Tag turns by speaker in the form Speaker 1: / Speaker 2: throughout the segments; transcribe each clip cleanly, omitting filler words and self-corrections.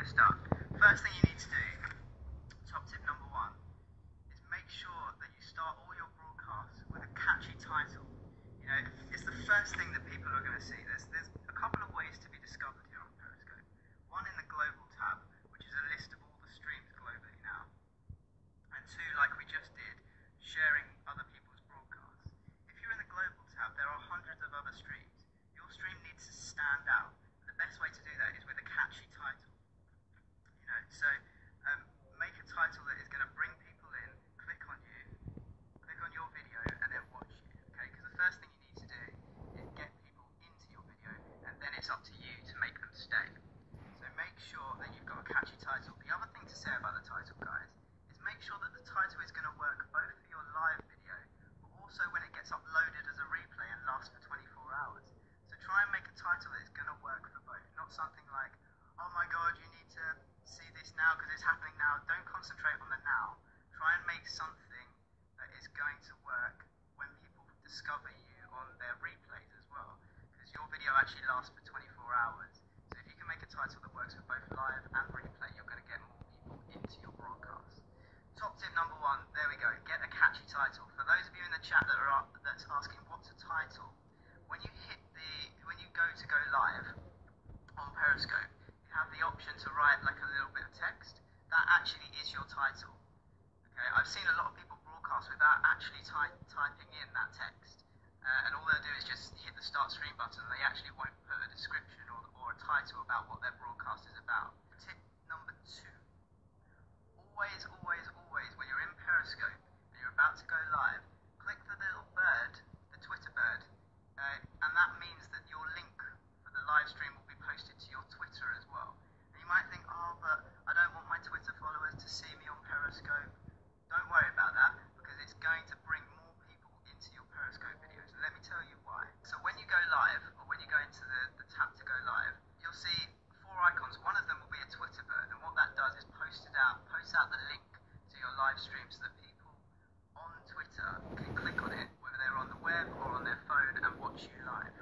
Speaker 1: start. First thing you need to do, top tip number one, is make sure that you start all your broadcasts with a catchy title. You know, it's the first thing that people are going to see. There's a couple of ways to be discovered here on Periscope. One in the global tab, which is a list of all the streams globally now. And two, like we just did, sharing other people's broadcasts. If you're in the global tab, there are hundreds of other streams. Your stream needs to stand out. The best way to do that is with a catchy title. You know, so make a title that is going to bring people in, click on you, click on your video, and then watch you. Okay, because the first thing you need to do is get people into your video, and then it's up to you to make them stay. So make sure that you've got a catchy title. The other thing to say about the title, guys, is make sure that the title is going to work both for your live video, but also when it gets uploaded as a replay and lasts for 24 hours. So try and make a title that is going to work for both, not something like, oh my god, you need to see this now because it's happening now. Don't concentrate on the now. Try and make something that is going to work when people discover you on their replays as well, because your video actually lasts for 24 hours. So if you can make a title that works for both live and replay, you're going to get more people into your broadcast. Top tip number one, there we go, get a catchy title. For those of you in the chat that's asking what's a title, when you go live on Periscope, you have the option to write like a little bit of text. That actually is your title. Okay, I've seen a lot of people broadcast without actually typing in that text, and all they'll do is just hit the start stream button, and they actually won't put a description or a title about what their broadcast is about. Tip number two, always when you're in Periscope and you're about to go live, click the little bird, the Twitter bird, and that means that your link for the live stream will be posted to your Twitter as well. And you might think, oh, but I don't want my Twitter followers to see me on Periscope. Don't worry about that, because it's going to bring more people into your Periscope videos. And let me tell you why. So when you go live, or when you go into the tab to go live, you'll see four icons. One of them will be a Twitter bird, and what that does is post out the link to your live stream so that people on Twitter can click on it, whether they're on the web or on their phone, and watch you live.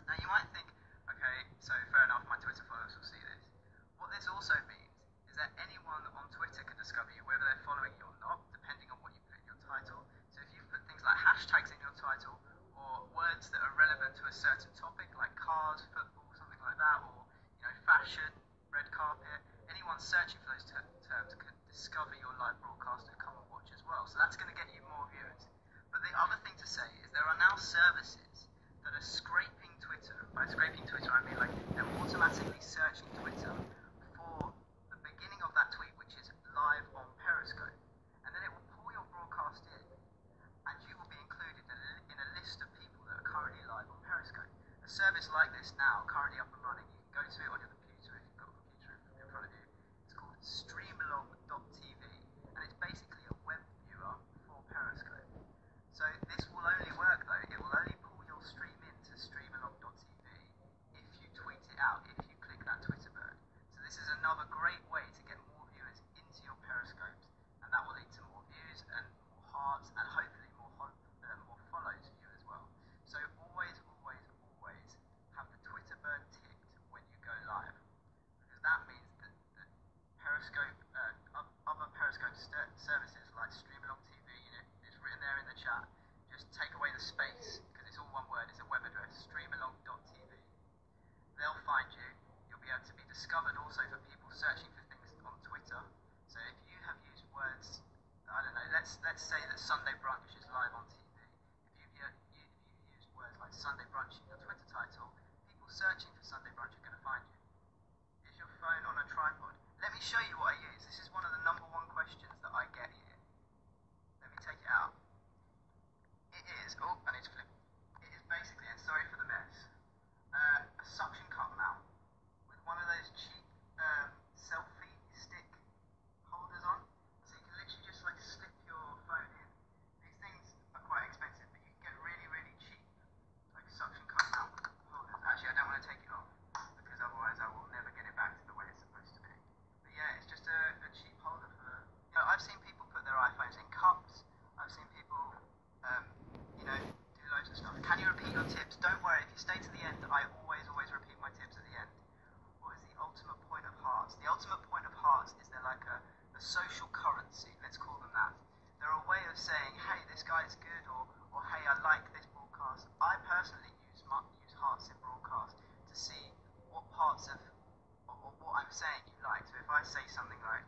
Speaker 1: Now you might think, okay, so fair enough, my Twitter followers will see this. What this also means is that anyone on Twitter can discover you, whether they're following you or not, depending on what you put in your title. So if you put things like hashtags in your title, or words that are relevant to a certain topic, like cars, football, something like that, or fashion, red carpet, anyone searching for those terms can discover your live broadcast and come and watch as well. So that's going to get you more viewers. But the other thing to say is there are now services that are scraping Twitter. By scraping Twitter, I mean like they're automatically searching Twitter for the beginning of that tweet, which is live on Periscope. And then it will pull your broadcast in, and you will be included in a list of people that are currently live on Periscope. A service like this now, currently up and running, you can go to it on your computer if you've got a computer in front of you. It's called streamalong.tv, and it's basically a web viewer for Periscope. So this will only work though, it will only pull your stream into streamalong.tv if you tweet it out, if you click that Twitter bird. So this is another great way to get more viewers into your Periscopes, and that will lead to more views and more hearts and hopefully more follows for you as well. So always have the Twitter bird ticked when you go live, because that means that Periscope, other Periscope services like Streamalong TV, it's written there in the chat, just take away the space, because it's all one word, it's a web address, streamalong.tv. They'll find you, you'll be able to be discovered also for people searching for things on Twitter. So if you have used words, I don't know, let's say that Sunday Brunch is live on TV. If you've used words like Sunday Brunch in your Twitter title, people searching for Sunday Brunch are going to find you. Is your phone on a tripod? Let me show you what I use. This is one of the #1 questions that I get here. Let me take it out. It is, oh, I need to flip. It is basically, and sorry for the mess, a suction cup mount with one of those cheap selfie stick holders on. So you can literally just like slip your phone in. These things are quite expensive, but you can get really cheap like suction cup mount holders. Actually, I don't want to take it off, because otherwise I will never get it back to the way it's supposed to be. But yeah, it's it's good, or hey, I like this broadcast. I personally use hearts in broadcast to see what parts of or what I'm saying you like. So if I say something really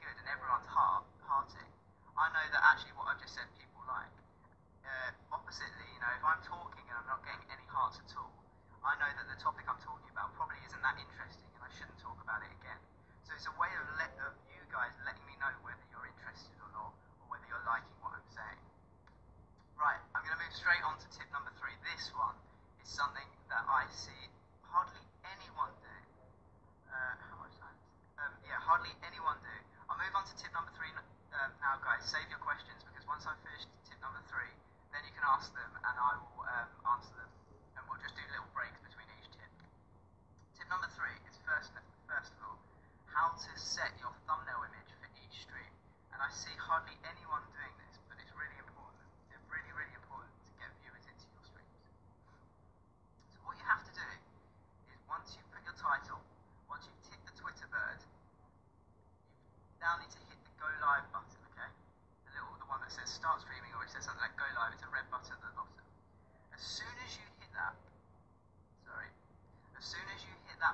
Speaker 1: good and everyone's hearting, I know that actually what I've just said people like. Oppositely, if I'm talking and I'm not getting any hearts at all, I know that the topic I'm talking about probably isn't that interesting and I shouldn't talk about it again. So it's a way of you guys letting me know whether you're interested or not, or whether you're liking what I'm saying. Right, I'm going to move straight on to tip number 3. This one is something that I see hardly anyone do. How much time? Hardly anyone do. I'll move on to tip number 3 now, guys. Save your questions, because once I've finished tip number 3, then you can ask them and I will answer them, and we'll just do little breaks between each tip. Tip number 3 is first of all, how to set your thumbnail image for each stream. And I see hardly anyone doing this, but it's really important. It's really, really important to get viewers into your streams. So what you have to do is, once you put your title, once you've ticked the Twitter bird, you now need to hit the go live button, okay? The one that says start streaming, or it says something like go live. It's a red button at the bottom. As soon as you hit that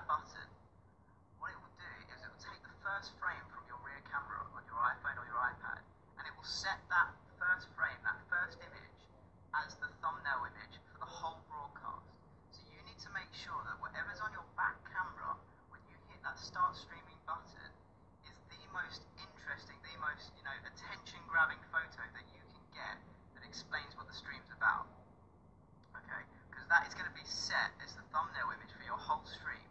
Speaker 1: button, what it will do is it will take the first frame from your rear camera on your iPhone or your iPad, and it will set that first frame, that first image, as the thumbnail image for the whole broadcast. So you need to make sure that whatever's on your back camera when you hit that start streaming button is the most interesting, the most attention-grabbing photo that you can get that explains what the stream's about. Okay, because that is going to be set as the thumbnail image for your whole stream.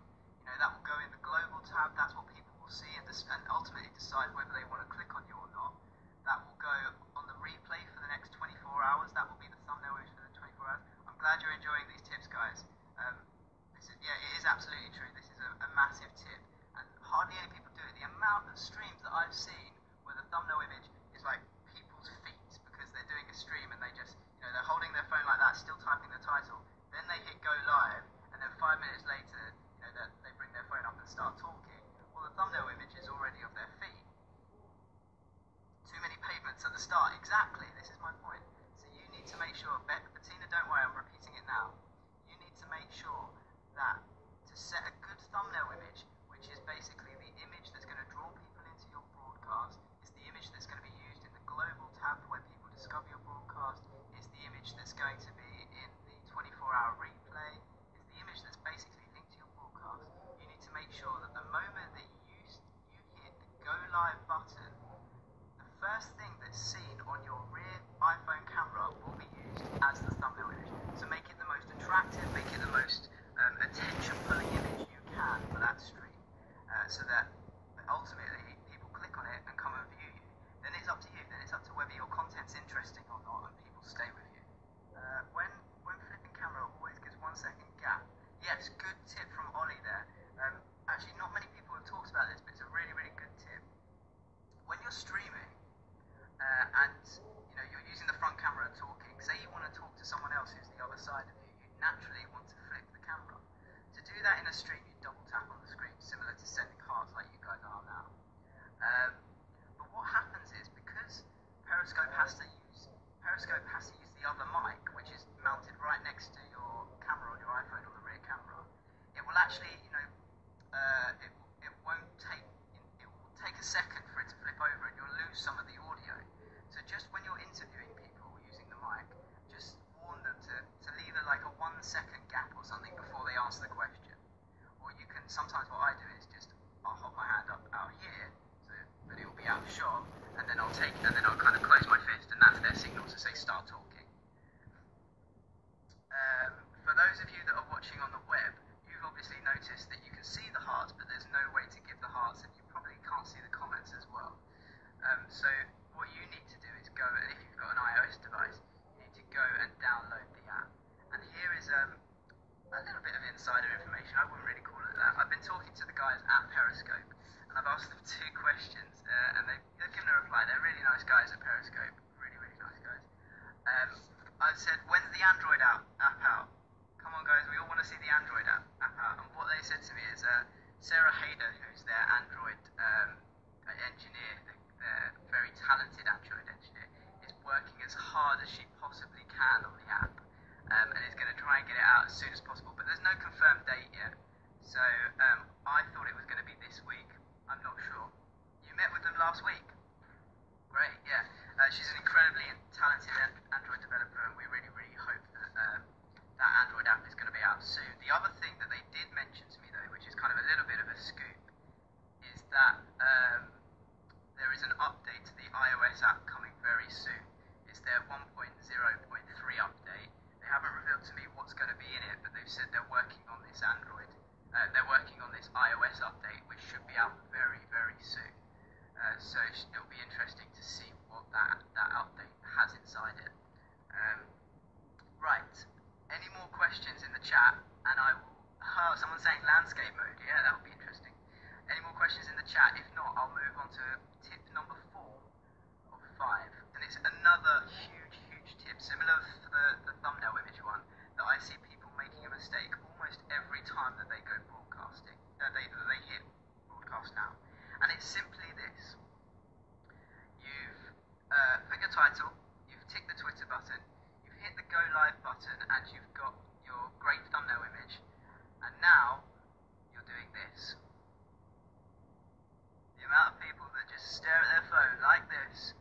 Speaker 1: That will go in the global tab. That's what people will see and ultimately decide whether they want to click on you or not. That will go on the replay for the next 24 hours. That will be the thumbnail image for the 24 hours. I'm glad you're enjoying these tips, guys. It is absolutely true. This is a massive tip, and hardly any people do it. The amount of streams that I've seen where the thumbnail image is like people's feet, because they're doing a stream and they just, they're holding their phone like that, still typing the title. Then they hit go live, and then 5 minutes later, they bring their phone up and start talking. Well, the thumbnail image is already of their feet. Too many pavements at the start. Exactly, this is my point. So you need to make sure, Bettina, don't worry, I'm repeating it now. You need to make sure that to set a good thumbnail image, which is basically the image that's going to draw people into your broadcast, is the image that's going to be used in the global tab where people discover your broadcast, is the image that's going to be in the 24-hour replay, is the image that's basically linked to your broadcast. You need to make sure that the moment that you hit the go live button, the first thing that's seen on your rear iPhone camera will be used as the thumbnail image. So make it the most attractive, make it the most attention-pulling image you can for that stream, so that ultimately people click on it and come and view you. Then it's up to you. Then it's up to whether your content's interesting or not, and people stay with you. When flipping camera, always gives 1 second gap. Yes, good tip from Ollie there. Actually, not many people have talked about this, but it's a really, really good tip. When you're streaming and you're using the front camera and talking, say you want to talk to someone else who's the other side of you, you naturally want to flip the camera. To do that in a stream, you double tap on the screen, similar to sending cards like you guys are now. But what happens is, because Periscope has to use the other mic, which is mounted right next to your camera on your iPhone or the rear camera, it will actually, it will take a second for it to flip over, and you'll lose some of the audio. So just when you're interviewing people using the mic, just warn them to leave like a 1 second gap or something before they answer the question. Or you can, sometimes what I do is I'll hold my hand up out here, so that it will be out of shot, and then I'll kind of close my fist, and that's their signal to say start talking. For those of you that are watching on the web, you've obviously noticed that you can see the hearts, but there's no way to give the hearts, and you probably can't see the comments as well. So what you need to do is go, and if you've got an iOS device, you need to go and download the app. And here is a little bit of insider information. I wouldn't really call it that. I've been talking to the guys at Periscope, and I've asked them 2 questions, and they've given a reply. They're really nice guys at Periscope. Really, really nice guys. I said, when's the Android app out? Come on, guys, we all want to see the Android app out. And what they said to me is, Sarah Hayden, who's their Android engineer, their very talented Android engineer, is working as hard as she possibly can on the app, and is going to try and get it out as soon as possible. But there's no confirmed date yet, so I thought it was going to be this week. I'm not sure. You met with them last week? Great, yeah. She's an incredibly talented Android developer, and we really, really hope that that Android app is going to be out soon. The other thing that they did mention to me, though, which is kind of a little bit of a scoop, is that there is an update to the iOS app coming very soon. It's their 1.0.3 update. They haven't revealed to me what's going to be in it, but they've said they're working on this they're working on this iOS update, which should be out very, very soon. So it'll be interesting to see what that update has inside it. Right. Any more questions in the chat? And I will. Oh, someone's saying landscape mode. Yeah, that would be interesting. Any more questions in the chat? If not, I'll move on to tip number 4 of 5. And it's another huge, huge tip, similar to the thumbnail image one, that I see people making a mistake almost every time that they go broadcasting. They hit broadcast now. And it's simply this. You've put your title, you've ticked the Twitter button, you've hit the go live button, and you've got your great thumbnail image. And now you're doing this. The amount of people that just stare at their phone like this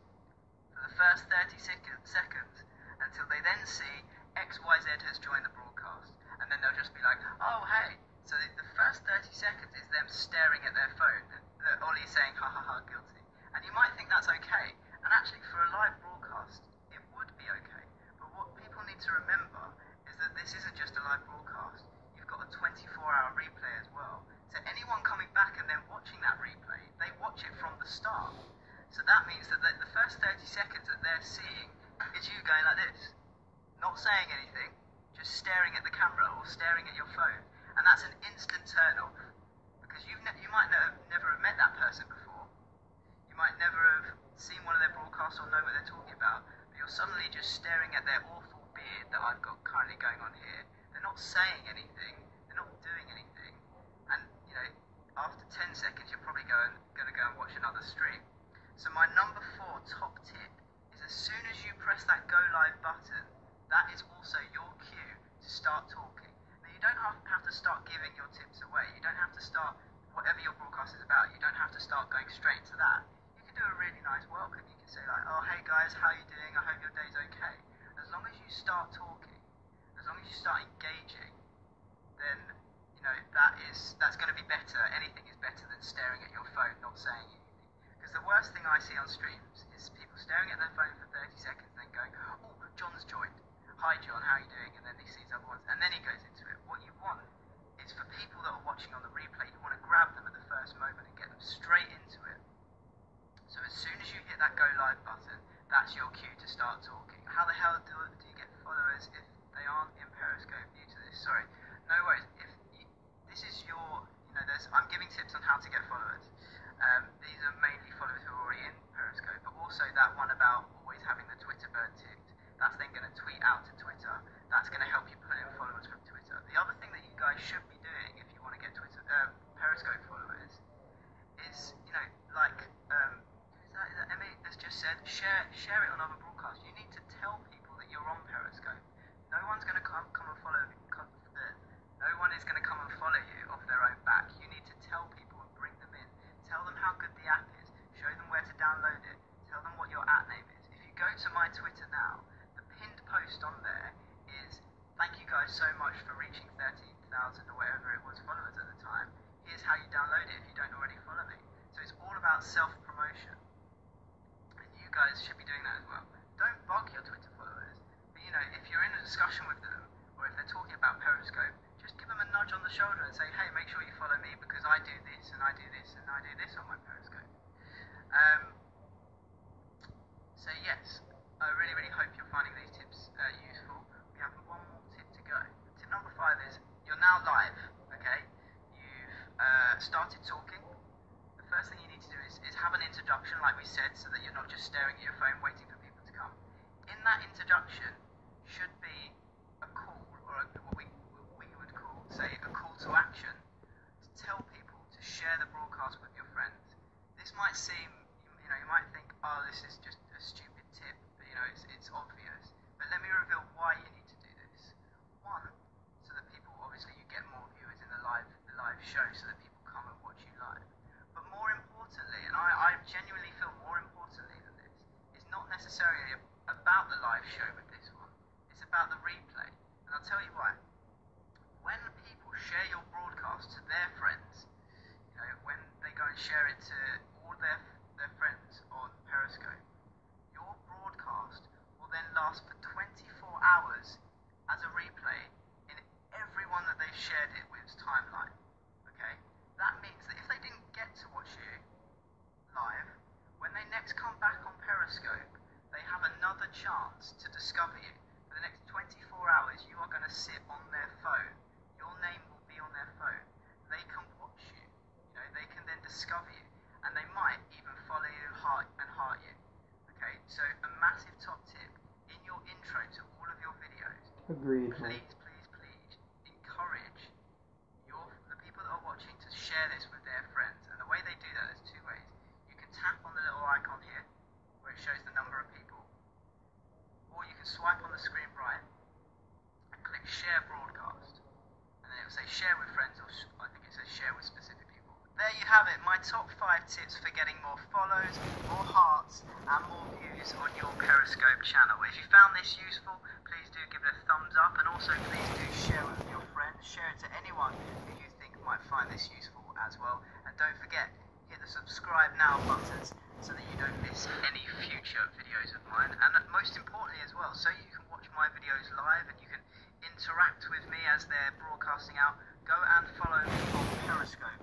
Speaker 1: for the first 30 seconds until they then see XYZ has joined the broadcast. And then they'll just be like, oh hey. So the first 30 seconds is them staring at their phone. Ollie's saying, ha ha ha, guilty. And you might think that's okay. And actually for a live broadcast, it would be okay. But what people need to remember is that this isn't just a live broadcast. You've got a 24-hour replay as well. So anyone coming back and then watching that replay, they watch it from the start. So that means that the first 30 seconds that they're seeing is you going like this. Not saying anything, just staring at the camera or staring at your phone. And that's an instant turn off. Because you might never have met that person before. You might never have seen one of their broadcasts or know what they're talking about. But you're suddenly just staring at their awful beard that I've got currently going on here. They're not saying anything. They're not doing anything. And, after 10 seconds, you're probably going to go and watch another stream. So my number 4 top tip is as soon as you press that go live button, that is also your cue to start talking. Now you don't have to start giving your tips away. You don't have to start whatever your broadcast is about. You don't have to start going straight to that. You can do a really nice welcome. You can say like, oh hey guys, how you doing? I hope your day's okay. As long as you start talking, as long as you start engaging, then that's going to be better. Anything is better than staring at your phone, not saying anything. Because the worst thing I see on streams is people staring at their phone for 30 seconds and then going, oh, John's joined. Hi John, how are you doing? And then he sees other ones, and then he goes into it. What you want is for people that are watching on the replay, you want to grab them at the first moment and get them straight into it. So as soon as you hit that go live button, that's your cue to start talking. How the hell do you get followers if they aren't in Periscope new to this? Sorry, no worries. This is your, I'm giving tips on how to get followers. These are mainly followers who are already in Periscope, but also that one about always having the Twitter bird ticked. That's then going to tweet out to Twitter. That's going to help you pull in followers from Twitter. The other thing that you guys should be doing if you want to get Periscope followers is, is that Emmy that's just said, share it on other broadcasts. You need to tell people that you're on Periscope. No one's going to come and follow. No one is going to come and follow you off their own back. You need to tell people and bring them in. Tell them how good the app is. Show them where to download it. Tell them what your app name is. If you go to my Twitter now, the pinned post on there is, thank you guys so much for reaching 13,000 or whatever it was followers at the time. Here's how you download it if you don't already follow me. So it's all about self-promotion. And you guys should be doing that as well. Don't bug your Twitter followers. But if you're in a discussion with them, or if they're talking about Periscope, just give them a nudge on the shoulder and say, hey, make sure you follow me because I do this and I do this and I do this on my Periscope. So yes, I really, really hope you're finding these tips useful. We have one more tip to go. Tip number 5 is, you're now live, okay? You've started talking. The first thing you need to do is have an introduction, like we said, so that you're not just staring at your phone waiting for people to come. In that introduction should be a call, or what we would call, say, a call to action to tell people to share the broadcast with your friends. This might seem, you might think, oh, this is just a stupid tip, but it's obvious. But let me reveal why you need to do this. One, so that people, obviously you get more viewers in the live show, so that people come and watch you live. But more importantly, and I genuinely feel more importantly than this, is not necessarily about the live show with this one. It's about the replay. And I'll tell you why. When people share your broadcast to their friends, when they go and share it to all their friends on Periscope, your broadcast will then last for 24 hours as a replay in everyone that they've shared it with's timeline. Okay? That means that if they didn't get to watch you live, when they next come back on Periscope, they have another chance to discover you. For the next 24 hours, you are going to sit on their phone. Your name will be on their phone. They can watch you. They can then discover you. And they might even follow you, heart you. Okay? So a massive top tip in your intro to all of your videos.
Speaker 2: Agreed.
Speaker 1: Please encourage the people that are watching to share this with their friends. And the way they do that is two ways. You can tap on the little icon here, where it shows the number of people. Or you can swipe on the screen right and click share broadcast. And then it will say share with friends, or I think it says share with specific people. There you have it, my top 5 tips for getting more follows, more hearts, and more views on your Periscope channel. If you found this useful, please do give it a thumbs up, and also please do share it with your friends. Share it to anyone who you think might find this useful as well. And don't forget, hit the subscribe now buttons so that you don't miss any future videos of mine. And most importantly as well, so you can watch my videos live and you can interact with me as they're broadcasting out, go and follow me on Periscope.